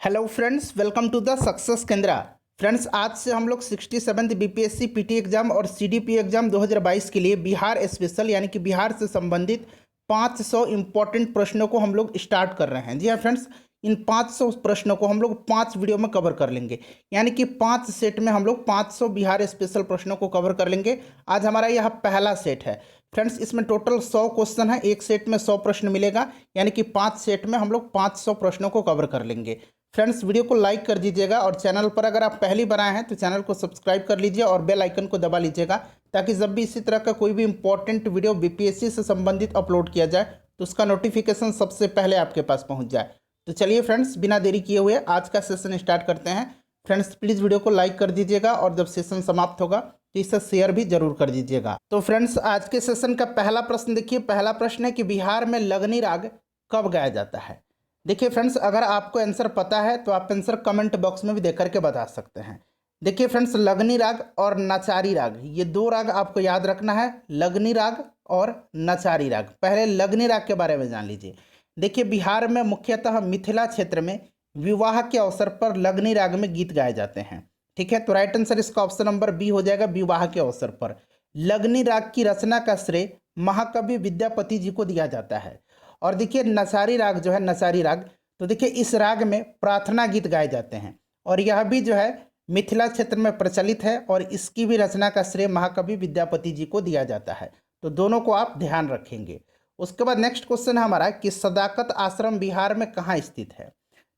Hello friends, welcome to the success Kendra. Friends, आज से हम लोग 67th बीपीएससी पीटी एग्जाम और सीडीपी एग्जाम 2022 के लिए बिहार स्पेशल यानी कि बिहार से संबंधित 500 इंपॉर्टेंट प्रश्नों को हम लोग स्टार्ट कर रहे हैं। जी हाँ फ्रेंड्स, इन 500 प्रश्नों को हम लोग 5 वीडियो में कवर कर लेंगे, यानी कि 5 सेट में हम लोग 500 बिहार स्पेशल प्रश्नों को कवर कर लेंगे। आज हमारा यह पहला सेट है फ्रेंड्स। इसमें टोटल 100 क्वेश्चन है, एक सेट में 100 प्रश्न मिलेगा, यानी कि 5 सेट में हम लोग 500 प्रश्नों को कवर कर लेंगे। फ्रेंड्स, वीडियो को लाइक कर दीजिएगा और चैनल पर अगर आप पहली बार आए हैं तो चैनल को सब्सक्राइब कर लीजिए और बेल आइकन को दबा लीजिएगा, ताकि जब भी इसी तरह का कोई भी इंपॉर्टेंट वीडियो बीपीएससी से संबंधित अपलोड किया जाए तो उसका नोटिफिकेशन सबसे पहले आपके पास पहुंच जाए। तो चलिए फ्रेंड्स, बिना देरी किए हुए आज का सेशन स्टार्ट करते हैं। फ्रेंड्स, प्लीज़ वीडियो को लाइक कर दीजिएगा और जब सेशन समाप्त होगा तो इसे शेयर भी जरूर कर दीजिएगा। तो फ्रेंड्स, आज के सेशन का पहला प्रश्न देखिए। पहला प्रश्न है कि बिहार में लगनी राग कब गाया जाता है। देखिए फ्रेंड्स, अगर आपको आंसर पता है तो आप आंसर कमेंट बॉक्स में भी देख करके बता सकते हैं। देखिए फ्रेंड्स, लगनी राग और नचारी राग, ये दो राग आपको याद रखना है, लगनी राग और नचारी राग। पहले लगनी राग के बारे में जान लीजिए। देखिए, बिहार में मुख्यतः मिथिला क्षेत्र में विवाह के अवसर पर लगनी राग में गीत गाए जाते हैं। ठीक है, तो राइट आंसर इसका ऑप्शन नंबर बी हो जाएगा, विवाह के अवसर पर। लगनी राग की रचना का श्रेय महाकवि विद्यापति जी को दिया जाता है। और देखिए, नचारी राग जो है, नचारी राग, तो देखिए इस राग में प्रार्थना गीत गाए जाते हैं और यह भी जो है मिथिला क्षेत्र में प्रचलित है और इसकी भी रचना का श्रेय महाकवि विद्यापति जी को दिया जाता है। तो दोनों को आप ध्यान रखेंगे। उसके बाद नेक्स्ट क्वेश्चन है हमारा कि सदाकत आश्रम बिहार में कहाँ स्थित है।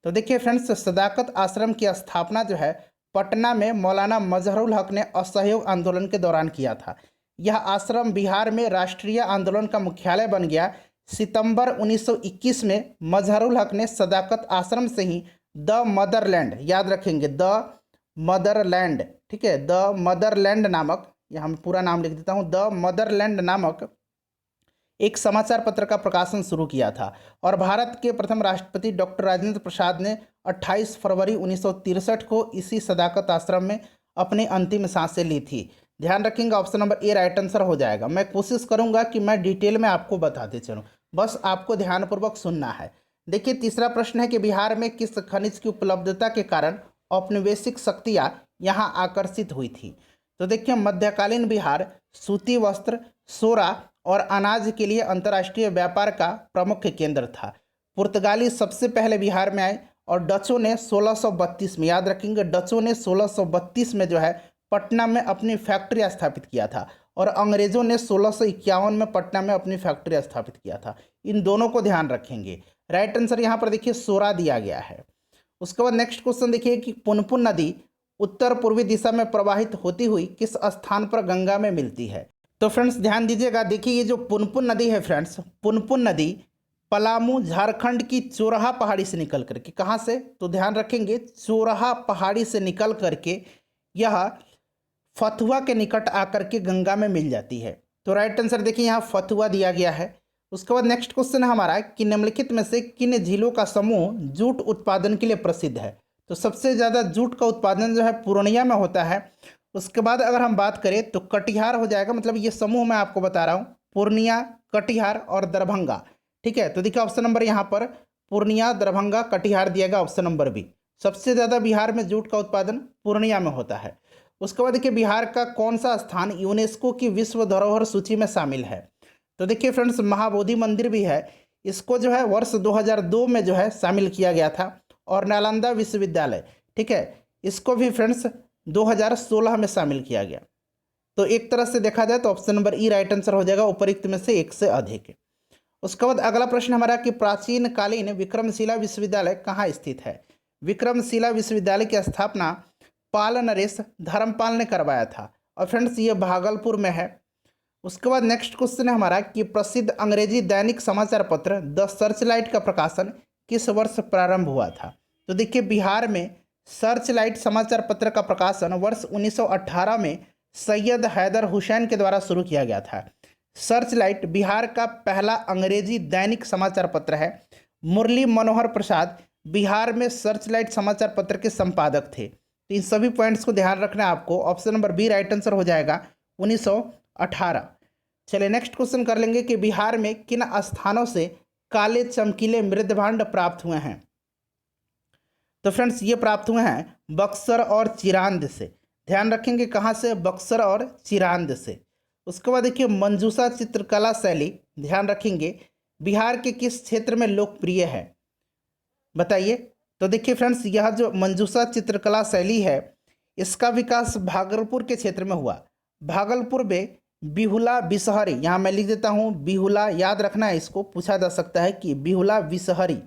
तो देखिए फ्रेंड्स, सदाकत आश्रम की स्थापना जो है पटना में मौलाना मजहरुल हक ने असहयोग आंदोलन के दौरान किया था। यह आश्रम बिहार में राष्ट्रीय आंदोलन का मुख्यालय बन गया। सितंबर 1921 में मजहरुल हक ने सदाकत आश्रम से ही द मदरलैंड, याद रखेंगे द मदरलैंड, ठीक है, द मदरलैंड नामक, यहाँ मैं पूरा नाम लिख देता हूँ, द मदरलैंड नामक एक समाचार पत्र का प्रकाशन शुरू किया था। और भारत के प्रथम राष्ट्रपति डॉक्टर राजेंद्र प्रसाद ने 28 फरवरी 1963 को इसी सदाकत आश्रम में अपनी अंतिम सांसें ली थी। ध्यान रखेंगे, option number A right answer हो जाएगा। मैं कोशिश करूंगा कि मैं डिटेल में आपको बताते चलूँ, बस आपको ध्यानपूर्वक सुनना है। देखिए, तीसरा प्रश्न है कि बिहार में किस खनिज की उपलब्धता के कारण औपनिवेशिक शक्तियाँ यहाँ आकर्षित हुई थी। तो देखिए, मध्यकालीन बिहार सूती वस्त्र, सोरा और अनाज के लिए अंतर्राष्ट्रीय व्यापार का प्रमुख केंद्र था। पुर्तगाली सबसे पहले बिहार में आए और डचों ने 1632 में, याद रखेंगे, डचों ने 1632 में जो है पटना में अपनी फैक्ट्री स्थापित किया था और अंग्रेजों ने 1651 में पटना में अपनी फैक्ट्री स्थापित किया था। इन दोनों को ध्यान रखेंगे। राइट आंसर यहाँ पर देखिए सोरा दिया गया है। उसके बाद नेक्स्ट क्वेश्चन देखिए कि पुनपुन नदी उत्तर पूर्वी दिशा में प्रवाहित होती हुई किस स्थान पर गंगा में मिलती है। तो फ्रेंड्स ध्यान दीजिएगा। देखिए, ये जो पुनपुन नदी है फ्रेंड्स, पुनपुन नदी पलामू झारखंड की चोरहा पहाड़ी से निकल करके, कहाँ से, तो ध्यान रखेंगे, चोरहा पहाड़ी से निकल करके यह फतुहा के निकट आकर के गंगा में मिल जाती है। तो राइट आंसर देखिए यहाँ फतुहा दिया गया है। उसके बाद नेक्स्ट क्वेश्चन है हमारा कि निम्नलिखित में से किन झीलों का समूह जूट उत्पादन के लिए प्रसिद्ध है। तो सबसे ज़्यादा जूट का उत्पादन जो है पूर्णिया में होता है। उसके बाद अगर हम बात करें तो कटिहार हो जाएगा, मतलब ये समूह मैं आपको बता रहा हूँ, पूर्णिया, कटिहार और दरभंगा। ठीक है, तो देखिए ऑप्शन नंबर यहाँ पर पूर्णिया, दरभंगा, कटिहार दिया गया, ऑप्शन नंबर बी। सबसे ज़्यादा बिहार में जूट का उत्पादन पूर्णिया में होता है। उसके बाद देखिए, बिहार का कौन सा स्थान यूनेस्को की विश्व धरोहर सूची में शामिल है। तो देखिए फ्रेंड्स, महाबोधि मंदिर भी है, इसको जो है वर्ष 2002 में जो है शामिल किया गया था। और नालंदा विश्वविद्यालय, ठीक है, इसको भी फ्रेंड्स 2016 में शामिल किया गया। तो एक तरह से देखा जाए तो ऑप्शन नंबर ई राइट आंसर हो जाएगा, उपरोक्त में से एक से अधिक। उसके बाद अगला प्रश्न हमारा कि प्राचीन कालीन विक्रमशिला विश्वविद्यालय कहाँ स्थित है। विक्रमशिला विश्वविद्यालय की स्थापना पाल नरेश धर्मपाल ने करवाया था और फ्रेंड्स ये भागलपुर में है। उसके बाद नेक्स्ट क्वेश्चन है हमारा कि प्रसिद्ध अंग्रेजी दैनिक समाचार पत्र द सर्चलाइट का प्रकाशन किस वर्ष प्रारंभ हुआ था। तो देखिए, बिहार में सर्चलाइट समाचार पत्र का प्रकाशन वर्ष 1918 में सैयद हैदर हुसैन के द्वारा शुरू किया गया था। सर्चलाइट बिहार का पहला अंग्रेजी दैनिक समाचार पत्र है। मुरली मनोहर प्रसाद बिहार में सर्चलाइट समाचार पत्र के संपादक थे। तो इन सभी पॉइंट्स को ध्यान रखना है आपको, option number B right answer हो जाएगा, 1918। चलिए नेक्स्ट क्वेश्चन कर लेंगे कि बिहार में किन स्थानों से काले चमकीले मृदभांड प्राप्त हुए हैं। तो फ्रेंड्स ये प्राप्त हुए हैं बक्सर और चिरांद से। ध्यान रखेंगे कहाँ से, बक्सर और चिरांद से। उसके बाद देखिए मंजूषा चित्रकला शैली, ध्यान रखेंगे बिहार के किस क्षेत्र में लोकप्रिय है, बताइए। तो देखिए फ्रेंड्स यह जो मंजूषा चित्रकला शैली है इसका विकास भागलपुर के क्षेत्र में हुआ। भागलपुर में बिहुला बिसहरी, यहाँ मैं लिख देता हूँ बिहुला, याद रखना है, इसको पूछा जा सकता है कि बिहुला बिसहरी।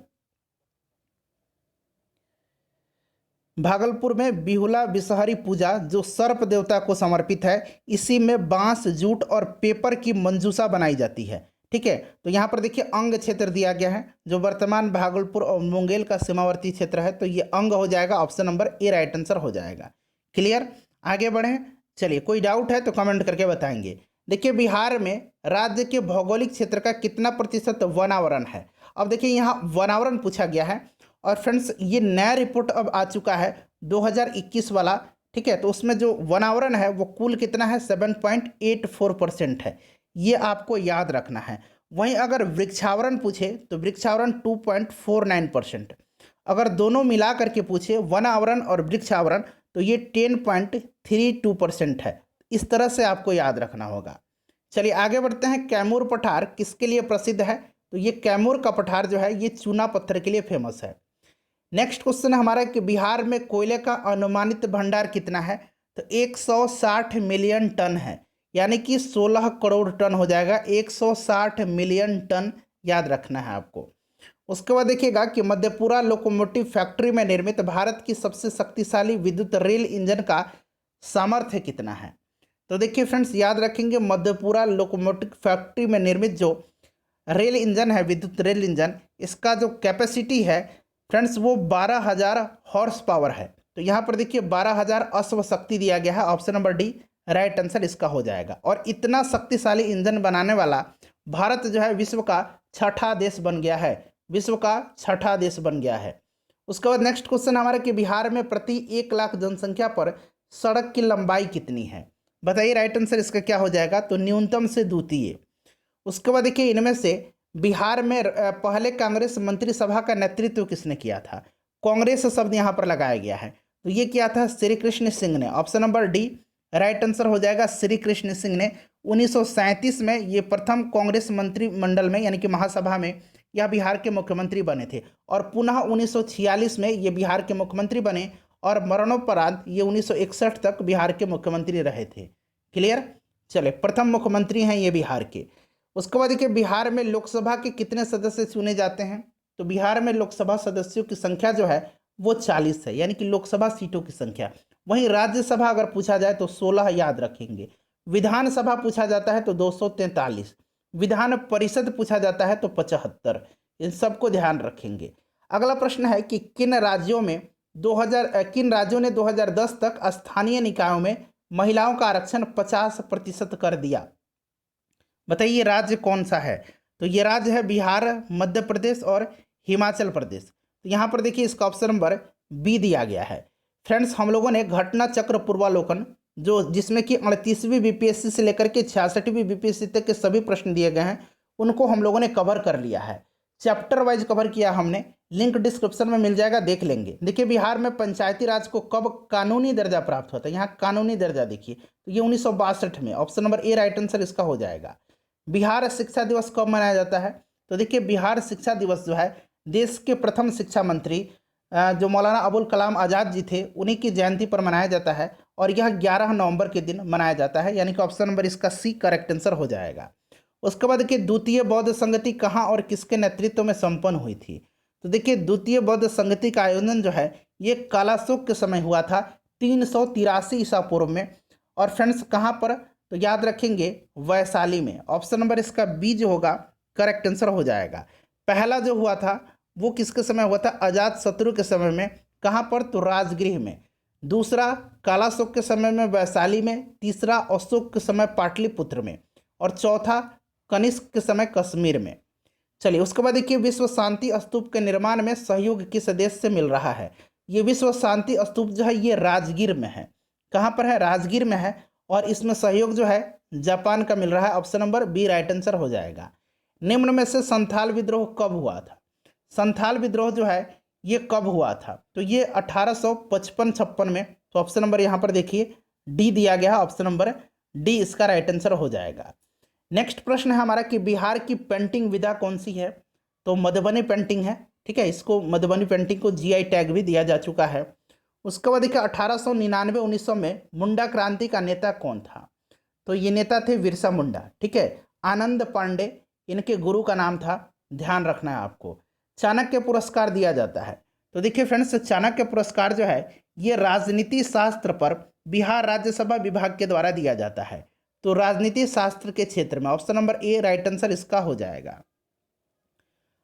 भागलपुर में बिहुला बिसहरी पूजा जो सर्प देवता को समर्पित है, इसी में बांस, जूट और पेपर की मंजूषा बनाई जाती है। ठीक है, तो यहाँ पर देखिए अंग क्षेत्र दिया गया है जो वर्तमान भागलपुर और मुंगेर का सीमावर्ती क्षेत्र है, तो ये अंग हो जाएगा, option number A right answer हो जाएगा। क्लियर, आगे बढ़ें। चलिए कोई डाउट है तो कमेंट करके बताएंगे। देखिए बिहार में राज्य के भौगोलिक क्षेत्र का कितना प्रतिशत वनावरण है। अब देखिए यहाँ वनावरण पूछा गया है और फ्रेंड्स ये नया रिपोर्ट अब आ चुका है 2021 वाला। ठीक है, तो उसमें जो वनावरण है वो कुल कितना है, 7.84% है, ये आपको याद रखना है। वहीं अगर वृक्षावरण पूछे तो वृक्षावरण 2.49%। अगर दोनों मिला करके पूछे वनावरण और वृक्षावरण तो ये 10.32% है। इस तरह से आपको याद रखना होगा। चलिए आगे बढ़ते हैं। कैमूर पठार किसके लिए प्रसिद्ध है, तो ये कैमूर का पठार जो है ये चूना पत्थर के लिए फेमस है। नेक्स्ट क्वेश्चन है हमारा कि बिहार में कोयले का अनुमानित भंडार कितना है, तो 160 मिलियन टन है, यानी कि 16 करोड़ टन हो जाएगा, 160 मिलियन टन, याद रखना है आपको। उसके बाद देखिएगा कि मधेपुरा लोकोमोटिव फैक्ट्री में निर्मित भारत की सबसे शक्तिशाली विद्युत रेल इंजन का सामर्थ्य कितना है। तो देखिए फ्रेंड्स याद रखेंगे मधेपुरा लोकोमोटिव फैक्ट्री में निर्मित जो रेल इंजन है, विद्युत रेल इंजन, इसका जो कैपेसिटी है फ्रेंड्स वो 12,000 हॉर्स पावर है। तो यहाँ पर देखिए 12,000 अश्व शक्ति दिया गया है, option number D right answer इसका हो जाएगा। और इतना शक्तिशाली इंजन बनाने वाला भारत जो है विश्व का छठा देश बन गया है, विश्व का छठा देश बन गया है। उसके बाद नेक्स्ट क्वेश्चन हमारा कि बिहार में प्रति 1 लाख जनसंख्या पर सड़क की लंबाई कितनी है, बताइए। राइट आंसर इसका क्या हो जाएगा, तो न्यूनतम से द्वितीय। उसके बाद देखिए इनमें से बिहार में पहले कांग्रेस मंत्रिसभा का नेतृत्व किसने किया था, कांग्रेस शब्द यहाँ पर लगाया गया है, तो ये किया था श्री कृष्ण सिंह ने, option number D right answer हो जाएगा। श्री कृष्ण सिंह ने 1937 में ये प्रथम कांग्रेस मंत्रिमंडल में यानी कि महासभा में यह बिहार के मुख्यमंत्री बने थे और पुनः 1946 में ये बिहार के मुख्यमंत्री बने और मरणोपरांत ये 1961 तक बिहार के मुख्यमंत्री रहे थे। क्लियर, चले प्रथम मुख्यमंत्री हैं ये बिहार के। उसके बाद देखिए बिहार में लोकसभा के कितने सदस्य चुने जाते हैं, तो बिहार में लोकसभा सदस्यों की संख्या जो है वो 40 है, यानी कि लोकसभा सीटों की संख्या। वहीं राज्यसभा अगर पूछा जाए तो 16 याद रखेंगे, विधानसभा पूछा जाता है तो 243, विधान परिषद पूछा जाता है तो 75, इन सबको ध्यान रखेंगे। अगला प्रश्न है कि किन राज्यों ने 2010 तक स्थानीय निकायों में महिलाओं का आरक्षण 50% कर दिया, बताइए राज्य कौन सा है। तो ये राज्य है बिहार, मध्य प्रदेश और हिमाचल प्रदेश। तो यहाँ पर देखिए इसका ऑप्शन नंबर बी दिया गया है। फ्रेंड्स हम लोगों ने घटना चक्र पूर्वालोकन जो जिसमें कि 38वीं बीपीएससी से लेकर के 66वीं बीपीएससी तक के सभी प्रश्न दिए गए हैं उनको हम लोगों ने कवर कर लिया है, चैप्टर वाइज कवर किया हमने, लिंक डिस्क्रिप्शन में मिल जाएगा, देख लेंगे। देखिए बिहार में पंचायती राज को कब कानूनी दर्जा प्राप्त हुआ था, यहाँ कानूनी दर्जा देखिए, तो ये 1962 में, option number A right answer इसका हो जाएगा। बिहार शिक्षा दिवस कब मनाया जाता है, तो देखिए बिहार शिक्षा दिवस जो है देश के प्रथम शिक्षा मंत्री जो मौलाना अबुल कलाम आज़ाद जी थे उन्हीं की जयंती पर मनाया जाता है और यह 11 नवंबर के दिन मनाया जाता है, यानी कि ऑप्शन नंबर इसका सी करेक्ट आंसर हो जाएगा। उसके बाद देखिए द्वितीय बौद्ध संगति कहाँ और किसके नेतृत्व में संपन्न हुई थी, तो देखिए द्वितीय बौद्ध संगति का आयोजन जो है ये कालाशोक के समय हुआ था 383 ईसा पूर्व में। और फ्रेंड्स कहाँ पर, तो याद रखेंगे वैशाली में, ऑप्शन नंबर इसका बी जो होगा करेक्ट आंसर हो जाएगा। पहला जो हुआ था वो किसके समय हुआ था, अजात शत्रु के समय में, कहाँ पर, तो राजगृह में। दूसरा कालाशोक के समय में वैशाली में, तीसरा अशोक के समय पाटलिपुत्र में और चौथा कनिष्क के समय कश्मीर में। चलिए उसके बाद देखिए विश्व शांति स्तूप के निर्माण में सहयोग किस देश से मिल रहा है, ये विश्व शांति स्तूप जो है ये राजगीर में है, कहाँ पर है, राजगीर में है और इसमें सहयोग जो है जापान का मिल रहा है, option number B right answer हो जाएगा। निम्न में से संथाल विद्रोह कब हुआ था, संथाल विद्रोह जो है ये कब हुआ था? तो ये 1855-56 में। तो ऑप्शन नंबर यहाँ पर देखिए डी दिया गया है, ऑप्शन नंबर डी इसका राइट आंसर हो जाएगा। नेक्स्ट प्रश्न है हमारा कि बिहार की पेंटिंग विधा कौन सी है? तो मधुबनी पेंटिंग है, ठीक है। इसको मधुबनी पेंटिंग को जीआई टैग भी दिया जा चुका है। उसके बाद देखिए 1899-1900 में मुंडा क्रांति का नेता कौन था? तो ये नेता थे बिरसा मुंडा, ठीक है। आनंद पांडे इनके गुरु का नाम था, ध्यान रखना है आपको। चाणक्य पुरस्कार दिया जाता है। तो देखिए फ्रेंड्स, चाणक्य पुरस्कार जो है ये राजनीति शास्त्र पर बिहार राज्यसभा विभाग के द्वारा दिया जाता है। तो राजनीति शास्त्र के क्षेत्र में option number A right answer इसका हो जाएगा।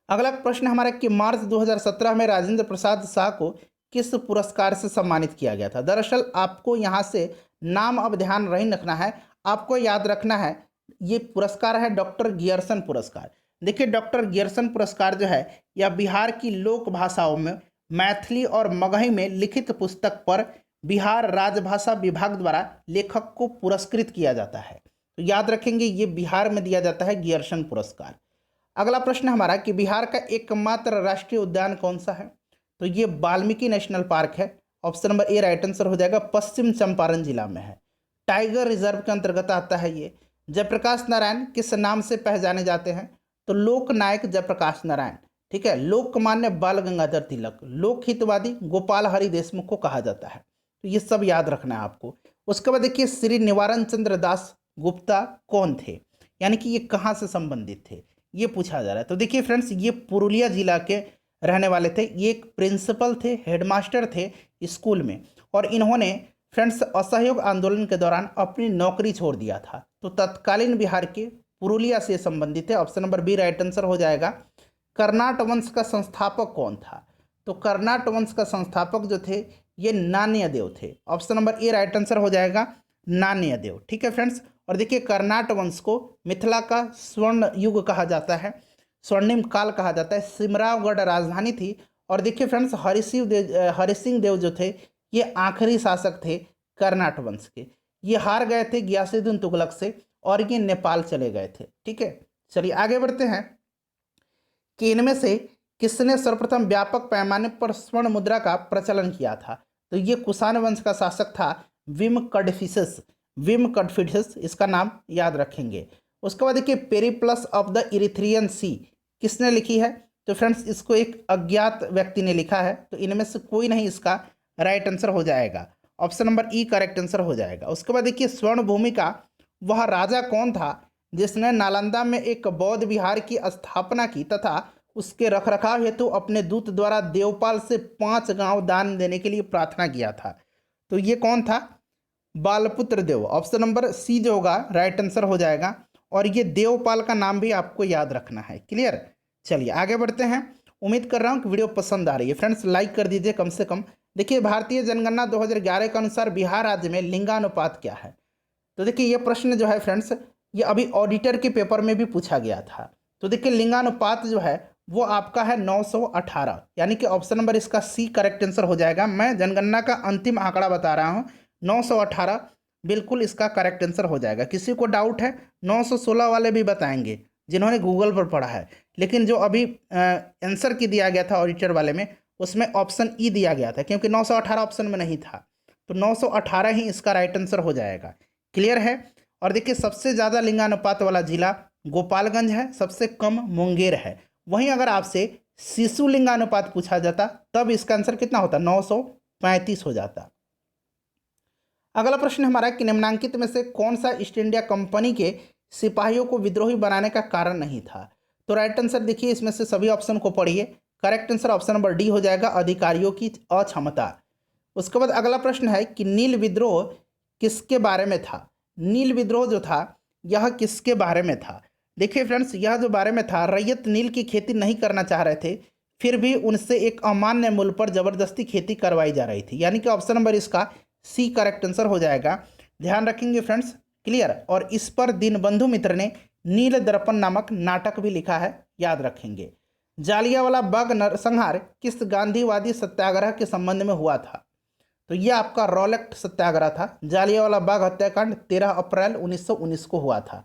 अगला प्रश्न हमारा कि मार्च 2017 में राजेंद्र प्रसाद शाह को किस पुरस्कार से सम्मानित किया गया था? दरअसल आपको यहाँ से नाम अब ध्यान नहीं रखना है, आपको याद रखना है ये पुरस्कार है डॉक्टर गियरसन पुरस्कार। देखिए डॉक्टर गियरसन पुरस्कार जो है यह बिहार की लोक भाषाओं में मैथिली और मगही में लिखित पुस्तक पर बिहार राजभाषा विभाग द्वारा लेखक को पुरस्कृत किया जाता है। तो याद रखेंगे ये बिहार में दिया जाता है गियरसन पुरस्कार। अगला प्रश्न हमारा कि बिहार का एकमात्र राष्ट्रीय उद्यान कौन सा है? तो ये वाल्मीकि नेशनल पार्क है, option number A right answer हो जाएगा। पश्चिम चंपारण जिला में है, टाइगर रिजर्व के अंतर्गत आता है ये। जयप्रकाश नारायण किस नाम से पहचाने जाते हैं? तो लोक नायक जयप्रकाश नारायण, ठीक है। लोकमान्य बाल गंगाधर तिलक, लोक हितवादी गोपाल हरि देशमुख को कहा जाता है। तो ये सब याद रखना है आपको। उसके बाद देखिए श्री निवारण चंद्र दास गुप्ता कौन थे, यानी कि ये कहाँ से संबंधित थे, ये पूछा जा रहा है। तो देखिए फ्रेंड्स, ये पुरुलिया जिला के रहने वाले थे। ये एक प्रिंसिपल थे, हेडमास्टर थे स्कूल में, और इन्होंने फ्रेंड्स असहयोग आंदोलन के दौरान अपनी नौकरी छोड़ दिया था। तो तत्कालीन बिहार के पुरुलिया से संबंधित है, option number B right answer हो जाएगा। कर्नाट वंश का संस्थापक कौन था? तो कर्नाट वंश का संस्थापक जो थे ये नान्यदेव थे, option number A right answer हो जाएगा, नान्यदेव, ठीक है फ्रेंड्स। और देखिए कर्नाट वंश को मिथिला का स्वर्ण युग कहा जाता है, स्वर्णिम काल कहा जाता है। सिमरावगढ़ राजधानी थी। और देखिए फ्रेंड्स, हरि सिंह देव जो थे ये आखिरी शासक थे कर्नाट वंश के। ये हार गए थे गियासुद्दीन तुगलक से और ये नेपाल चले गए थे, ठीक है। चलिए आगे बढ़ते हैं कि इनमें से किसने सर्वप्रथम व्यापक पैमाने पर स्वर्ण मुद्रा का प्रचलन किया था? तो ये कुषाण वंश का शासक था विम कडफिडिस, इसका नाम याद रखेंगे। उसके बाद देखिए पेरिप्लस ऑफ द इरिथ्रियन सी किसने लिखी है? तो फ्रेंड्स इसको एक अज्ञात व्यक्ति ने लिखा है। तो इनमें से कोई नहीं इसका राइट आंसर हो जाएगा, ऑप्शन नंबर ई करेक्ट आंसर हो जाएगा। उसके बाद देखिए स्वर्ण भूमि का वह राजा कौन था जिसने नालंदा में एक बौद्ध विहार की स्थापना की तथा उसके रखरखाव हेतु अपने दूत द्वारा देवपाल से 5 गांव दान देने के लिए प्रार्थना किया था? तो ये कौन था? बालपुत्र देव, ऑप्शन नंबर सी जो होगा राइट आंसर हो जाएगा। और ये देवपाल का नाम भी आपको याद रखना है, क्लियर। चलिए आगे बढ़ते हैं। उम्मीद कर रहा हूँ कि वीडियो पसंद आ रही है। फ्रेंड्स लाइक कर दीजिए कम से कम। देखिए भारतीय जनगणना 2011 के अनुसार बिहार राज्य में लिंगानुपात क्या है? तो देखिए ये प्रश्न जो है फ्रेंड्स ये अभी ऑडिटर के पेपर में भी पूछा गया था। तो देखिए लिंगानुपात जो है वो आपका है 918, यानी कि ऑप्शन नंबर इसका सी करेक्ट आंसर हो जाएगा। मैं जनगणना का अंतिम आंकड़ा बता रहा हूँ, 918 बिल्कुल इसका करेक्ट आंसर हो जाएगा। किसी को डाउट है 916 वाले भी बताएंगे जिन्होंने गूगल पर पढ़ा है, लेकिन जो अभी आंसर की दिया गया था ऑडिटर वाले में उसमें ऑप्शन ई दिया गया था, क्योंकि 918 ऑप्शन में नहीं था। तो 918 ही इसका राइट आंसर हो जाएगा, क्लियर है। और देखिए सबसे ज़्यादा लिंगानुपात वाला जिला गोपालगंज है, सबसे कम मुंगेर है। वहीं अगर आपसे शिशु लिंगानुपात पूछा जाता तब इसका आंसर कितना होता? 935 हो जाता। अगला प्रश्न हमारा कि निम्नांकित में से कौन सा ईस्ट इंडिया कंपनी के सिपाहियों को विद्रोही बनाने का कारण नहीं था? तो राइट आंसर देखिए इसमें से सभी ऑप्शन को पढ़िए। Correct answer option number D हो जाएगा, अधिकारियों की अक्षमता। उसके बाद अगला प्रश्न है कि नील विद्रोह किसके बारे में था? नील विद्रोह जो था यह किसके बारे में था? देखिए फ्रेंड्स यह जो बारे में था, रैयत नील की खेती नहीं करना चाह रहे थे, फिर भी उनसे एक अमान्य मूल्य पर जबरदस्ती खेती करवाई जा रही थी, यानी कि ऑप्शन नंबर इसका सी करेक्ट आंसर हो जाएगा। ध्यान रखेंगे फ्रेंड्स, क्लियर। और इस पर दीनबंधु मित्र ने नील दर्पण नामक नाटक भी लिखा है, याद रखेंगे। जालियांवाला बाग नरसंहार किस गांधीवादी सत्याग्रह के संबंध में हुआ था? तो यह आपका रॉलेट सत्याग्रह था। जालियांवाला बाग हत्याकांड 13 अप्रैल 1919 को हुआ था।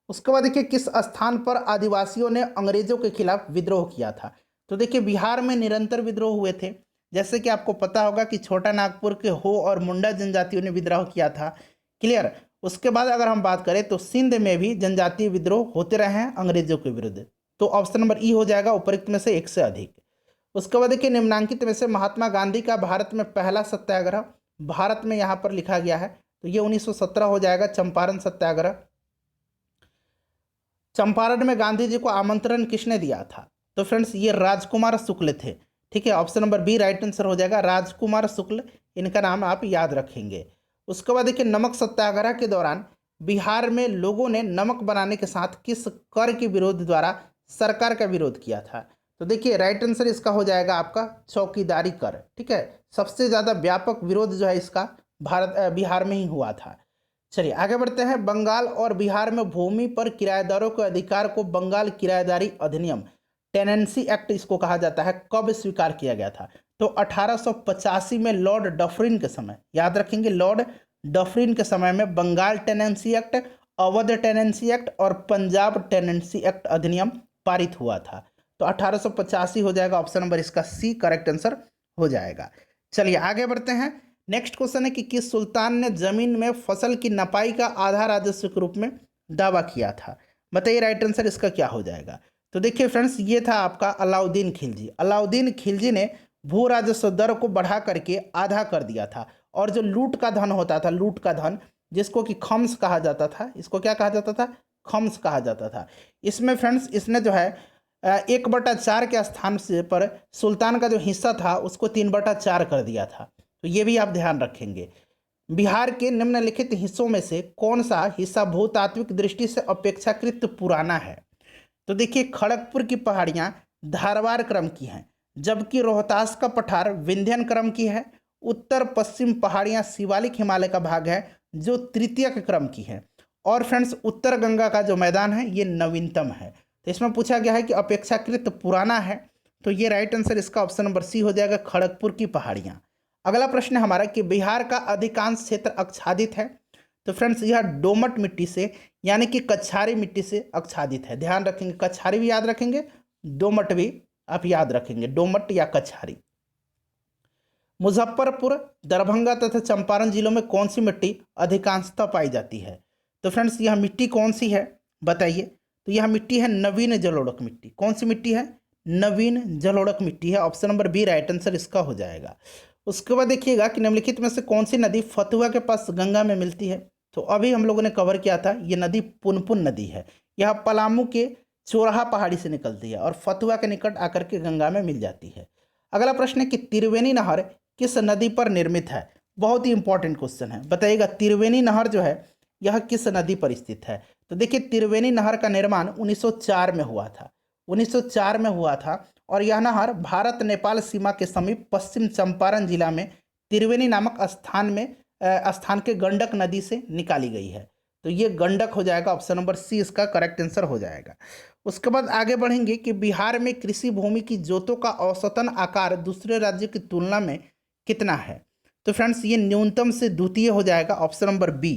उसके बाद देखिए किस स्थान पर आदिवासियों ने अंग्रेजों के खिलाफ विद्रोह किया था? तो देखिए बिहार में निरंतर विद्रोह हुए थे, जैसे कि आपको पता होगा कि छोटा नागपुर के हो और मुंडा जनजातियों ने विद्रोह किया था। क्लियर। उसके बाद अगर हम बात करें तो सिंध में भी जनजातीय विद्रोह होते रहे हैं अंग्रेजों के विरुद्ध। तो ऑप्शन नंबर ई हो जाएगा उपरोक्त में से एक से अधिक। उसके बाद देखिए निम्नांकित में से महात्मा गांधी का भारत में पहला सत्याग्रह भारत में यहाँ पर लिखा गया है, तो ये 1917 हो जाएगा, चंपारण सत्याग्रह। चंपारण में गांधी जी को आमंत्रण किसने दिया था? तो फ्रेंड्स ये राजकुमार शुक्ल थे। ठीक है, option number B right answer हो जाएगा, राजकुमार शुक्ल, इनका नाम आप याद रखेंगे। उसके बाद देखिए नमक सत्याग्रह के दौरान बिहार में लोगों ने नमक बनाने के साथ किस कर के विरोध द्वारा सरकार का विरोध किया था? तो देखिए राइट आंसर इसका हो जाएगा आपका चौकीदारी कर। ठीक है, सबसे ज़्यादा व्यापक विरोध जो है इसका बिहार में ही हुआ था। चलिए आगे बढ़ते हैं। बंगाल और बिहार में भूमि पर किराएदारों के अधिकार को बंगाल किराएदारी अधिनियम, टेनेंसी एक्ट इसको कहा जाता है, कब स्वीकार किया गया था? तो 1885 में लॉर्ड डफरिन के समय, याद रखेंगे लॉर्ड डफरिन के समय में Bengal tenancy act, Awadh tenancy act और पंजाब टेनेंसी एक्ट अधिनियम पारित हुआ था। तो 1885 हो जाएगा, ऑप्शन नंबर इसका सी करेक्ट आंसर हो जाएगा। चलिए आगे बढ़ते हैं। नेक्स्ट क्वेश्चन है कि किस सुल्तान ने जमीन में फसल की नपाई का आधा राजस्व के रूप में दावा किया था? बताइए राइट आंसर इसका क्या हो जाएगा? तो देखिए फ्रेंड्स ये था आपका अलाउद्दीन खिलजी। अलाउद्दीन खिलजी ने भू राजस्व दर को बढ़ा करके आधा कर दिया था, और जो लूट का धन होता था, लूट का धन जिसको कि खम्स कहा जाता था, इसको क्या कहा जाता था? खम्स कहा जाता था। इसमें फ्रेंड्स इसने जो है 1/4 के स्थान से पर सुल्तान का जो हिस्सा था उसको 3/4 कर दिया था। तो ये भी आप ध्यान रखेंगे। बिहार के निम्नलिखित हिस्सों में से कौन सा हिस्सा भूतात्विक दृष्टि से अपेक्षाकृत पुराना है? तो देखिए खड़गपुर की पहाड़ियाँ धारवाड़ क्रम की हैं, जबकि रोहतास का पठार विंध्यन क्रम की है। उत्तर पश्चिम पहाड़ियाँ शिवालिक हिमालय का भाग है जो तृतीयक क्रम की है। और फ्रेंड्स उत्तर गंगा का जो मैदान है ये नवीनतम है। तो इसमें पूछा गया है कि अपेक्षाकृत पुराना है, तो ये राइट आंसर इसका ऑप्शन नंबर सी हो जाएगा, खड़गपुर की पहाड़ियाँ। अगला प्रश्न है हमारा कि बिहार का अधिकांश क्षेत्र आच्छादित है। तो फ्रेंड्स यह दोमट मिट्टी से यानी कि कछारी मिट्टी से आच्छादित है। ध्यान रखेंगे, कछारी भी याद रखेंगे, दोमट भी आप याद रखेंगे, दोमट या कछारी। मुजफ्फरपुर, दरभंगा तथा चंपारण जिलों में कौन सी मिट्टी अधिकांशतः पाई जाती है? तो फ्रेंड्स यह मिट्टी कौन सी है बताइए? तो यह मिट्टी है नवीन जलोढ़क मिट्टी। कौन सी मिट्टी है? नवीन जलोढ़क मिट्टी है, option number B right answer इसका हो जाएगा। उसके बाद देखिएगा कि निम्नलिखित में से कौन सी नदी फतुहा के पास गंगा में मिलती है? तो अभी हम लोगों ने कवर किया था, ये नदी पुनपुन नदी है। यह पलामू के चोरहा पहाड़ी से निकलती है और फतुहा के निकट आकर के गंगा में मिल जाती है। अगला प्रश्न है कि त्रिवेणी नहर किस नदी पर निर्मित है? बहुत ही इंपॉर्टेंट क्वेश्चन है, बताइएगा त्रिवेणी नहर जो है यह किस नदी पर स्थित है? तो देखिए त्रिवेणी नहर का निर्माण 1904 में हुआ था, 1904 में हुआ था, और यह नहर भारत नेपाल सीमा के समीप पश्चिम चंपारण जिला में त्रिवेणी नामक स्थान के गंडक नदी से निकाली गई है। तो ये गंडक हो जाएगा, ऑप्शन नंबर सी इसका करेक्ट आंसर हो जाएगा। उसके बाद आगे बढ़ेंगे कि बिहार में कृषि भूमि की जोतों का औसतन आकार दूसरे राज्य की तुलना में कितना है? तो फ्रेंड्स ये न्यूनतम से द्वितीय हो जाएगा, ऑप्शन नंबर बी।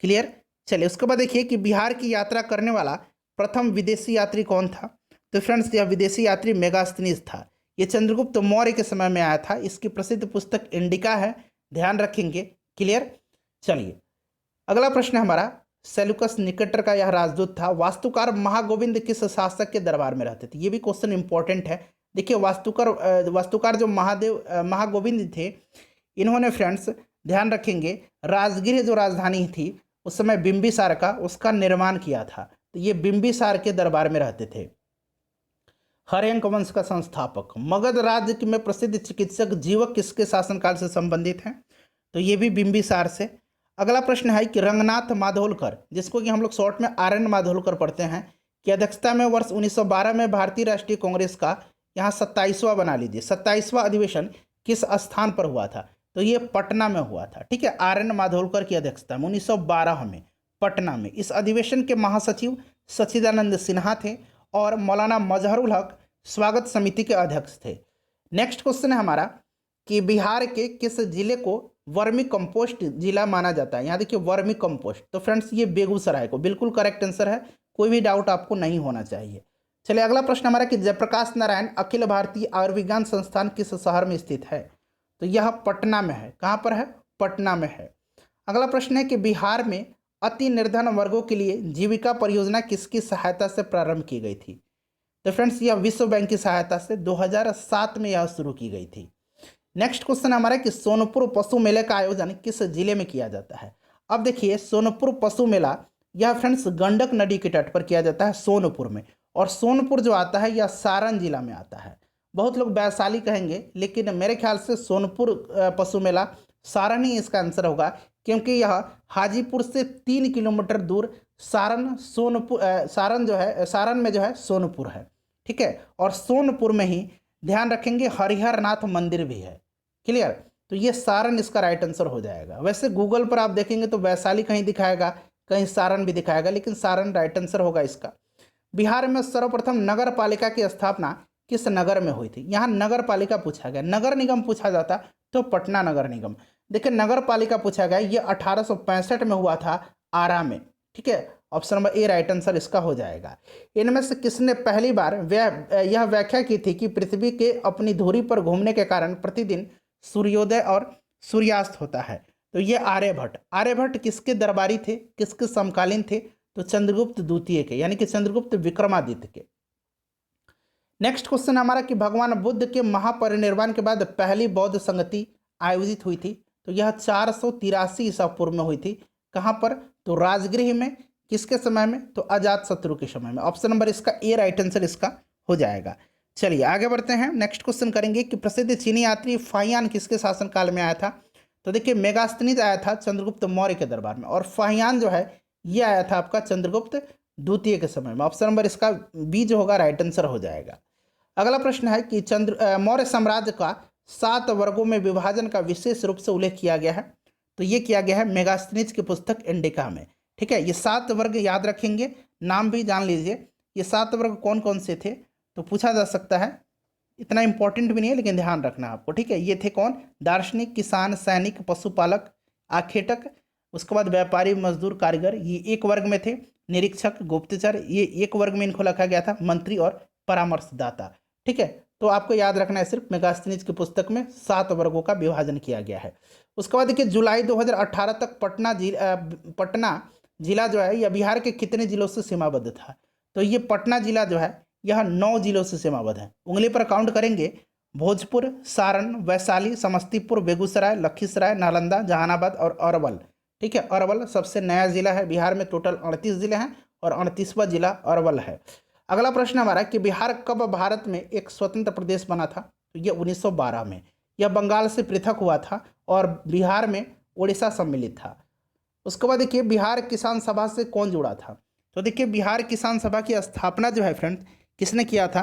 क्लियर। चलिए उसके बाद देखिए कि बिहार की यात्रा करने वाला प्रथम विदेशी यात्री कौन था? तो फ्रेंड्स यह विदेशी यात्री मेगास्थनीज था। ये चंद्रगुप्त मौर्य के समय में आया था। इसकी प्रसिद्ध पुस्तक इंडिका है, ध्यान रखेंगे। क्लियर। चलिए अगला प्रश्न है हमारा, सेल्यूकस निकेटर का यह राजदूत था। वास्तुकार महागोविंद किस शासक के दरबार में रहते थे? ये भी क्वेश्चन इंपॉर्टेंट है। देखिए वास्तुकार जो महागोविंद थे, इन्होंने फ्रेंड्स ध्यान रखेंगे राजगीर जो राजधानी थी उस समय बिंबिसार का, उसका निर्माण किया था। तो ये बिंबिसार के दरबार में रहते थे। हर्यंक वंश का संस्थापक। मगध राज्य में प्रसिद्ध चिकित्सक जीवक किसके शासनकाल से संबंधित हैं? तो ये भी बिंबिसार से। अगला प्रश्न है कि रंगनाथ माधोलकर, जिसको कि हम लोग शॉर्ट में आर.एन. माधोलकर पढ़ते हैं, की अध्यक्षता में वर्ष 1912 में भारतीय राष्ट्रीय कांग्रेस का यहाँ 27वां बना लीजिए 27वां अधिवेशन किस स्थान पर हुआ था? तो ये पटना में हुआ था। ठीक है, आर.एन. माधोलकर की अध्यक्षता में 1912 में पटना में। इस अधिवेशन के महासचिव सच्चिदानंद सिन्हा थे और मौलाना मजहरुल हक स्वागत समिति के अध्यक्ष थे। नेक्स्ट क्वेश्चन है हमारा कि बिहार के किस जिले को वर्मी कंपोस्ट जिला माना जाता है? यहाँ देखिए वर्मी कंपोस्ट, तो फ्रेंड्स ये बेगूसराय को, बिल्कुल करेक्ट आंसर है, कोई भी डाउट आपको नहीं होना चाहिए। चलिए अगला प्रश्न हमारा कि जयप्रकाश नारायण अखिल भारतीय आयुर्विज्ञान संस्थान किस शहर में स्थित है? तो यह पटना में है। कहाँ पर है? पटना में है। अगला प्रश्न है कि बिहार में अति निर्धन वर्गों के लिए जीविका परियोजना किसकी सहायता से प्रारंभ की गई थी? तो फ्रेंड्स यह विश्व बैंक की सहायता से 2007 में यह शुरू की गई थी। नेक्स्ट क्वेश्चन हमारा कि सोनपुर पशु मेले का आयोजन किस जिले में किया जाता है? अब देखिए सोनपुर पशु मेला यह फ्रेंड्स गंडक नदी के तट पर किया जाता है सोनपुर में, और सोनपुर जो आता है यह सारण जिला में आता है। बहुत लोग वैशाली कहेंगे, लेकिन मेरे ख्याल से सोनपुर पशु मेला सारण ही इसका आंसर होगा, क्योंकि यह हाजीपुर से 3 किलोमीटर दूर सारण सारण में जो है सोनपुर है। ठीक है, और सोनपुर में ही ध्यान रखेंगे हरिहर नाथ मंदिर भी है। क्लियर? तो ये सारण इसका राइट आंसर हो जाएगा। वैसे गूगल पर आप देखेंगे तो वैशाली कहीं दिखाएगा, कहीं सारण भी दिखाएगा, लेकिन सारण राइट आंसर होगा इसका। बिहार में सर्वप्रथम नगर पालिका की स्थापना किस नगर में हुई थी? यहाँ नगर पालिका पूछा गया, नगर निगम पूछा जाता तो पटना नगर निगम। देखिए नगर पालिका पूछा गया, ये 1865 में हुआ था आरा में। ठीक है, option number A right answer इसका हो जाएगा। इनमें से किसने पहली बार यह व्याख्या की थी कि पृथ्वी के अपनी धुरी पर घूमने के कारण प्रतिदिन सूर्योदय और सूर्यास्त होता है? तो ये आर्यभट्ट। आर्यभट्ट किसके दरबारी थे, किसके समकालीन थे? तो चंद्रगुप्त द्वितीय के, यानी कि चंद्रगुप्त विक्रमादित्य के। नेक्स्ट क्वेश्चन हमारा कि भगवान बुद्ध के महापरिनिर्वाण के बाद पहली बौद्ध संगति आयोजित हुई थी? तो यह 483 ईसा पूर्व में हुई थी। कहाँ पर? तो राजगृह में। किसके समय में? तो अजात शत्रु के समय में। ऑप्शन नंबर इसका ए राइट आंसर इसका हो जाएगा। चलिए आगे बढ़ते हैं। नेक्स्ट क्वेश्चन करेंगे कि प्रसिद्ध चीनी यात्री फाहियान किसके शासनकाल में आया था? तो देखिए मेगास्थनीज आया था चंद्रगुप्त मौर्य के दरबार में, और फाहियान जो है ये आया था आपका चंद्रगुप्त द्वितीय के समय में। ऑप्शन नंबर इसका बी जो होगा राइट आंसर हो जाएगा। अगला प्रश्न है कि मौर्य साम्राज्य का 7 वर्गों में विभाजन का विशेष रूप से उल्लेख किया गया है? तो ये किया गया है मेगास्थनीज की पुस्तक इंडिका में। ठीक है, ये 7 वर्ग याद रखेंगे, नाम भी जान लीजिए। ये 7 वर्ग कौन कौन से थे तो पूछा जा सकता है, इतना इंपॉर्टेंट भी नहीं है लेकिन ध्यान रखना आपको। ठीक है, ये थे कौन? दार्शनिक, किसान, सैनिक, पशुपालक, आखेटक, उसके बाद व्यापारी, मजदूर, कारीगर, ये एक वर्ग में थे। निरीक्षक, गुप्तचर, ये एक वर्ग में इनको रखा गया था। मंत्री और परामर्शदाता। ठीक है, तो आपको याद रखना है सिर्फ मेगास्थनीज की पुस्तक में 7 वर्गों का विभाजन किया गया है। उसके बाद देखिए जुलाई 2018 तक पटना जिला जो है यह बिहार के कितने जिलों से सीमाबद्ध था? तो ये पटना जिला जो है यह 9 जिलों से सीमाबद्ध है। उंगली पर काउंट करेंगे, भोजपुर, सारण, वैशाली, समस्तीपुर, बेगूसराय, लखीसराय, नालंदा, जहानाबाद और अरवल। ठीक है, अरवल सबसे नया जिला है। बिहार में टोटल 38 जिले हैं और 38वां जिला अरवल है। अगला प्रश्न हमारा कि बिहार कब भारत में एक स्वतंत्र प्रदेश बना था? तो ये 1912 में। यह बंगाल से पृथक हुआ था और बिहार में उड़ीसा सम्मिलित था। उसके बाद देखिए बिहार किसान सभा से कौन जुड़ा था? तो देखिए बिहार किसान सभा की स्थापना जो है फ्रेंड्स किसने किया था?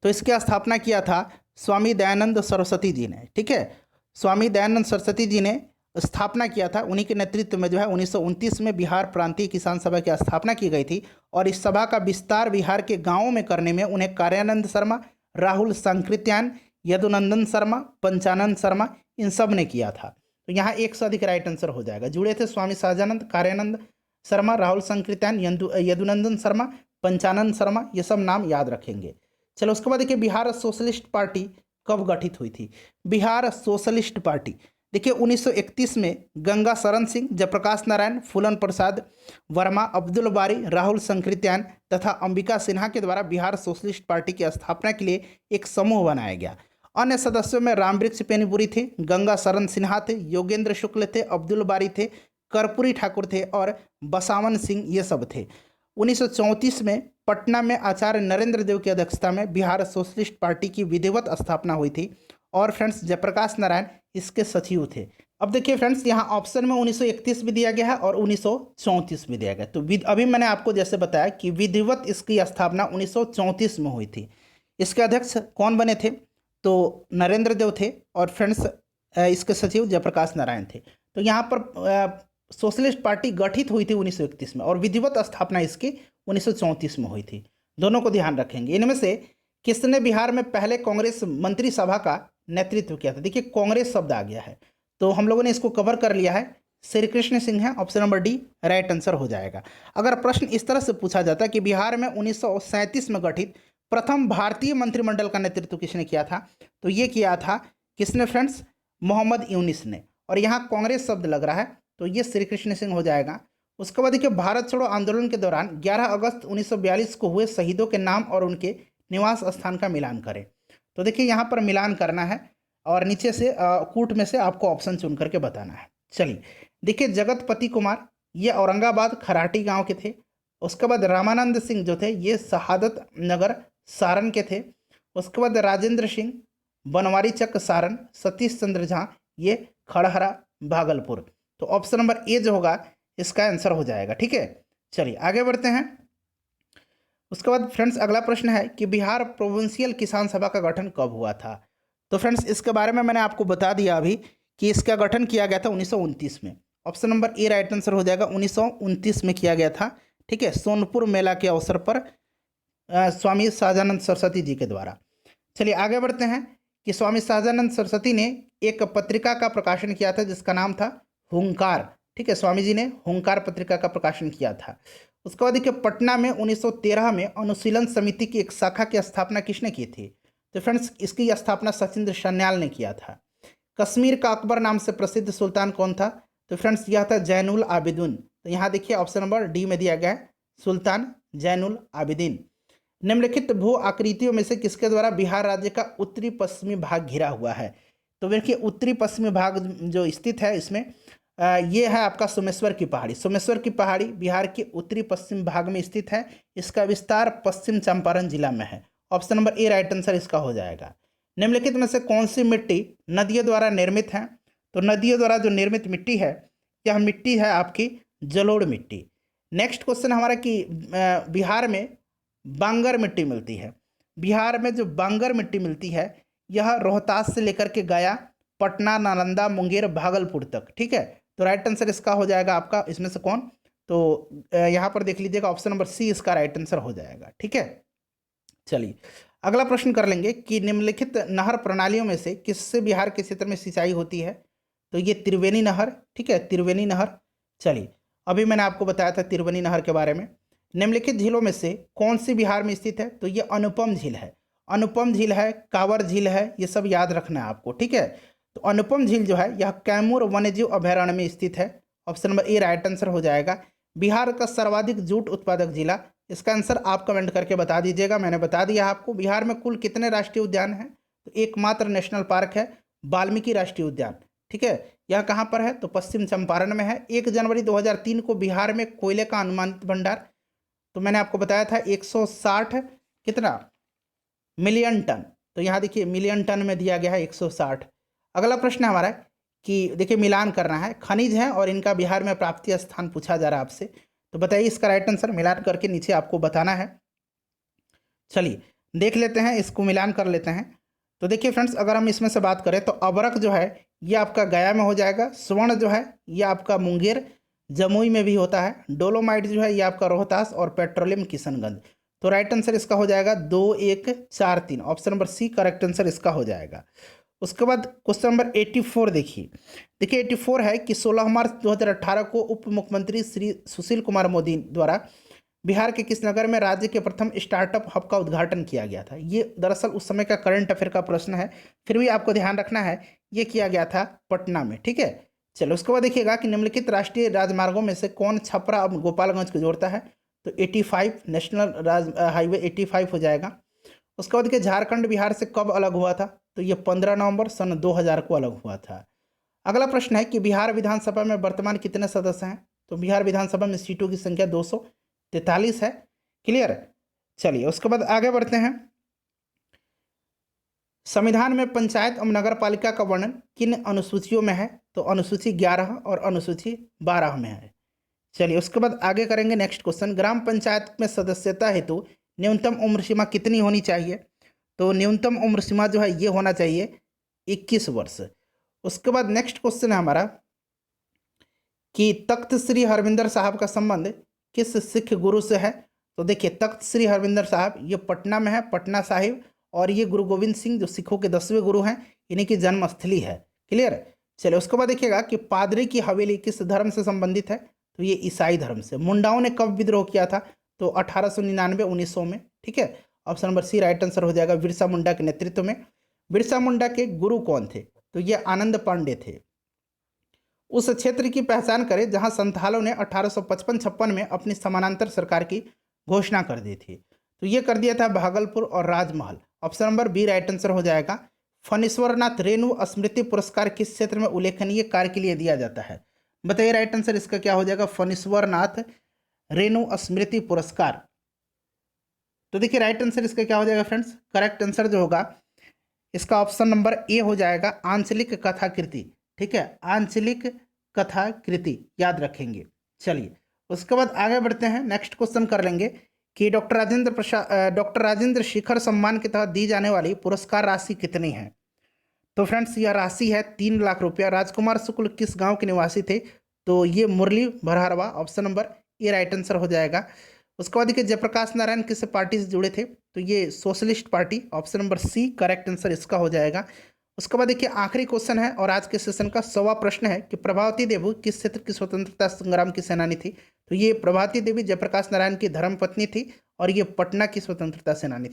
तो इसकी स्थापना किया था स्वामी दयानंद सरस्वती जी ने। ठीक है, स्वामी दयानंद सरस्वती जी ने स्थापना किया था। उन्हीं के नेतृत्व में जो है 1929 में बिहार प्रांतीय किसान सभा की स्थापना की गई थी, और इस सभा का विस्तार बिहार के गांवों में करने में उन्हें कार्यानंद शर्मा, राहुल संकृत्यान, यदुनंदन शर्मा, पंचानंद शर्मा, इन सब ने किया था। तो यहाँ 1 से अधिक राइट आंसर हो जाएगा। जुड़े थे स्वामी सहजानंद, कार्यानंद शर्मा, राहुल संकृत्यान, यदुनंदन शर्मा, पंचानंद शर्मा, ये सब नाम याद रखेंगे। चलो उसके बाद देखिए बिहार सोशलिस्ट पार्टी कब गठित हुई थी? बिहार सोशलिस्ट पार्टी देखिए 1931 में गंगा शरण सिंह, जयप्रकाश नारायण, फूलन प्रसाद वर्मा, अब्दुल बारी, राहुल संकृत्यान तथा अंबिका सिन्हा के द्वारा बिहार सोशलिस्ट पार्टी की स्थापना के लिए एक समूह बनाया गया। अन्य सदस्यों में रामवृक्ष पेनीपुरी थे, गंगा शरण सिन्हा थे, योगेंद्र शुक्ल थे, अब्दुल बारी थे, कर्पूरी ठाकुर थे और बसावन सिंह, ये सब थे। 1934 में पटना में आचार्य नरेंद्र देव की अध्यक्षता में बिहार सोशलिस्ट पार्टी की विधिवत स्थापना हुई थी, और फ्रेंड्स जयप्रकाश नारायण इसके सचिव थे। अब देखिए फ्रेंड्स यहाँ ऑप्शन में 1931 भी दिया गया है और 1934 भी दिया गया। तो अभी मैंने आपको जैसे बताया कि विधिवत इसकी स्थापना 1934 में हुई थी। इसके अध्यक्ष कौन बने थे? तो नरेंद्र देव थे, और फ्रेंड्स इसके सचिव जयप्रकाश नारायण थे। तो यहाँ पर सोशलिस्ट पार्टी गठित हुई थी 1931 में, और विधिवत स्थापना इसकी 1934 में हुई थी। दोनों को ध्यान रखेंगे। इनमें से किसने बिहार में पहले कांग्रेस मंत्री सभा का नेतृत्व किया था? देखिए कांग्रेस शब्द आ गया है, तो हम लोगों ने इसको कवर कर लिया है श्री कृष्ण सिंह है। Option number D right answer हो जाएगा। अगर प्रश्न इस तरह से पूछा जाता कि बिहार में 1937 में गठित प्रथम भारतीय मंत्रिमंडल का नेतृत्व किसने किया था, तो ये किया था किसने फ्रेंड्स, मोहम्मद यूनिस ने। और यहाँ कांग्रेस शब्द लग रहा है तो ये श्री कृष्ण सिंह हो जाएगा। उसके बाद देखिए, भारत छोड़ो आंदोलन के दौरान 11 अगस्त 1942 को हुए शहीदों के नाम और उनके निवास स्थान का मिलान करें। तो देखिए यहाँ पर मिलान करना है और नीचे से कूट में से आपको ऑप्शन चुन करके बताना है। चलिए देखिए, जगतपति कुमार ये औरंगाबाद खराटी गांव के थे। उसके बाद रामानंद सिंह जो थे ये शहादत नगर सारण के थे। उसके बाद राजेंद्र सिंह बनवारी चक सारण। सतीश चंद्र झा ये खड़हरा भागलपुर। तो ऑप्शन नंबर ए जो होगा इसका आंसर हो जाएगा। ठीक है, चलिए आगे बढ़ते हैं। उसके बाद फ्रेंड्स अगला प्रश्न है कि बिहार प्रोविंशियल किसान सभा का गठन कब हुआ था। तो फ्रेंड्स इसके बारे में मैंने आपको बता दिया अभी कि इसका गठन किया गया था 1929 में। Option number A right answer हो जाएगा, 1929 में किया गया था। ठीक है, सोनपुर मेला के अवसर पर स्वामी सहजानंद सरस्वती जी के द्वारा। चलिए आगे बढ़ते हैं कि स्वामी सहजानंद सरस्वती ने एक पत्रिका का प्रकाशन किया था जिसका नाम था हुंकार। ठीक है, स्वामी जी ने हुंकार पत्रिका का प्रकाशन किया था। उसके बाद देखिए, पटना में 1913 में अनुशीलन समिति की एक शाखा की स्थापना किसने की थी, तो फ्रेंड्स इसकी स्थापना सचिंद्र सन्याल ने किया था। कश्मीर का अकबर नाम से प्रसिद्ध सुल्तान कौन था, तो फ्रेंड्स यह था जैनुल आबिदीन। तो यहाँ देखिए ऑप्शन नंबर डी में दिया गया है सुल्तान जैनुल आबिदीन। निम्नलिखित भू आकृतियों में से किसके द्वारा बिहार राज्य का उत्तरी पश्चिमी भाग घिरा हुआ है, तो देखिए उत्तरी पश्चिमी भाग जो स्थित है इसमें ये है आपका सोमेश्वर की पहाड़ी। सोमेश्वर की पहाड़ी बिहार के उत्तरी पश्चिम भाग में स्थित है। इसका विस्तार पश्चिम चंपारण जिला में है। Option number A right answer इसका हो जाएगा। निम्नलिखित में से कौन सी मिट्टी नदियों द्वारा निर्मित है, तो नदियों द्वारा जो निर्मित मिट्टी है यह मिट्टी है आपकी जलोढ़ मिट्टी। नेक्स्ट क्वेश्चन हमारा कि बिहार में बांगर मिट्टी मिलती है। बिहार में जो बांगर मिट्टी मिलती है यह रोहतास से लेकर के गया, पटना, नालंदा, मुंगेर, भागलपुर तक। ठीक है, तो राइट आंसर इसका हो जाएगा आपका इसमें से कौन, तो यहाँ पर देख लीजिएगा ऑप्शन नंबर सी इसका राइट आंसर हो जाएगा। ठीक है, चलिए अगला प्रश्न कर लेंगे कि निम्नलिखित नहर प्रणालियों में से किससे बिहार के क्षेत्र में सिंचाई होती है, तो ये त्रिवेणी नहर। ठीक है, त्रिवेणी नहर। चलिए अभी मैंने आपको बताया था त्रिवेणी नहर के बारे में। निम्नलिखित झीलों में से कौन सी बिहार में स्थित है, तो ये अनुपम झील है। अनुपम झील है, कांवर झील है, ये सब याद रखना है आपको। ठीक है, तो अनुपम झील जो है यह कैमूर वन्यजीव अभयारण्य में स्थित है। Option number A right answer हो जाएगा। बिहार का सर्वाधिक जूट उत्पादक जिला, इसका आंसर आप कमेंट करके बता दीजिएगा। मैंने बता दिया आपको। बिहार में कुल कितने राष्ट्रीय उद्यान हैं, तो एकमात्र नेशनल पार्क है वाल्मीकि राष्ट्रीय उद्यान। ठीक है, यह कहाँ पर है, तो पश्चिम चंपारण में है। 1 जनवरी 2003 को बिहार में कोयले का अनुमानित भंडार, तो मैंने आपको बताया था 160 कितना मिलियन टन। तो यहाँ देखिए मिलियन टन में दिया गया है 160। अगला प्रश्न है हमारा कि देखिए मिलान करना है, खनिज है और इनका बिहार में प्राप्ति स्थान पूछा जा रहा है आपसे, तो बताइए इसका राइट आंसर। मिलान करके नीचे आपको बताना है। चलिए देख लेते हैं, इसको मिलान कर लेते हैं। तो देखिए फ्रेंड्स, अगर हम इसमें से बात करें तो अबरक जो है ये आपका गया में हो जाएगा। स्वर्ण जो है ये आपका मुंगेर जमुई में भी होता है। डोलोमाइट जो है ये आपका रोहतास और पेट्रोलियम किशनगंज। तो राइट आंसर इसका हो जाएगा 2, 1, 4, 3। Option number C correct answer इसका हो जाएगा। उसके बाद क्वेश्चन नंबर 84 देखिए। 84 है कि 16 मार्च 2018 को उप मुख्यमंत्री श्री सुशील कुमार मोदी द्वारा बिहार के किस नगर में राज्य के प्रथम स्टार्टअप हब का उद्घाटन किया गया था। ये दरअसल उस समय का करंट अफेयर का प्रश्न है, फिर भी आपको ध्यान रखना है ये किया गया था पटना में। ठीक है, चलो उसके बाद देखिएगा कि निम्नलिखित राष्ट्रीय राजमार्गों में से कौन छपरा और गोपालगंज को जोड़ता है, तो 85 नेशनल हाईवे 85 हो जाएगा। उसके बाद देखिए झारखंड बिहार से कब अलग हुआ था, तो ये 15 नवंबर सन 2000 को अलग हुआ था। अगला प्रश्न है कि बिहार विधानसभा में वर्तमान कितने सदस्य हैं, तो बिहार विधानसभा में सीटों की संख्या 243 है। क्लियर। चलिए उसके बाद आगे बढ़ते हैं। संविधान में पंचायत एवं नगर पालिका का वर्णन किन अनुसूचियों में है, तो अनुसूची 11 और अनुसूची 12 में है। चलिए उसके बाद आगे करेंगे नेक्स्ट क्वेश्चन। ग्राम पंचायत में सदस्यता हेतु न्यूनतम उम्र सीमा कितनी होनी चाहिए, तो न्यूनतम उम्र सीमा जो है ये होना चाहिए 21 वर्ष। उसके बाद नेक्स्ट क्वेश्चन है हमारा कि तख्त श्री हरविंदर साहब का संबंध किस सिख गुरु से है, तो देखिए तख्त श्री हरविंदर साहब ये पटना में है, पटना साहिब, और ये गुरु गोविंद सिंह जो सिखों के 10वें गुरु हैं, इन्हीं की जन्मस्थली है। क्लियर। चलिए उसके बाद देखिएगा कि पादरी की हवेली किस धर्म से संबंधित है, तो ये ईसाई धर्म से। मुंडाओं ने कब विद्रोह किया था, तो 1899 1900 में। ठीक है, option number C right answer हो जाएगा, बिरसा मुंडा के नेतृत्व में। बिरसा मुंडा के गुरु कौन थे, तो ये आनंद पांडे थे। उस क्षेत्र की पहचान करें जहां संथालों ने 1855-56 में अपनी समानांतर सरकार की घोषणा कर दी थी, तो ये कर दिया था भागलपुर और Rajmahal. Option number B right answer हो जाएगा। फणीश्वरनाथ रेणु स्मृति पुरस्कार किस क्षेत्र में उल्लेखनीय कार्य के लिए दिया जाता है, बताइए राइट आंसर इसका क्या हो जाएगा, फणीश्वरनाथ रेणु स्मृति पुरस्कार। तो देखिए राइट आंसर इसका क्या हो जाएगा फ्रेंड्स, करेक्ट आंसर जो होगा इसका ऑप्शन नंबर ए हो जाएगा, आंचलिक कथाकृति। ठीक है, आंचलिक कथाकृति याद रखेंगे। चलिए उसके बाद आगे बढ़ते हैं, नेक्स्ट क्वेश्चन कर लेंगे कि डॉक्टर राजेंद्र शेखर सम्मान के तहत दी जाने वाली पुरस्कार राशि कितनी है। तो फ्रेंड्स यह राशि है 3 लाख रुपया। राजकुमार शुक्ल किस गांव के निवासी थे, तो ये Murli Barharwa. Option number A right answer हो जाएगा। उसके बाद देखिए जयप्रकाश नारायण किस पार्टी से जुड़े थे, तो ये socialist party. Option number C correct answer इसका हो जाएगा। उसके बाद देखिए आखिरी क्वेश्चन है और आज के सेशन का 100वां प्रश्न है कि प्रभावती देवी किस क्षेत्र की स्वतंत्रता संग्राम की सेनानी थी, तो ये प्रभावती देवी जयप्रकाश नारायण की धर्मपत्नी थी और ये पटना की स्वतंत्रता सेनानी थी।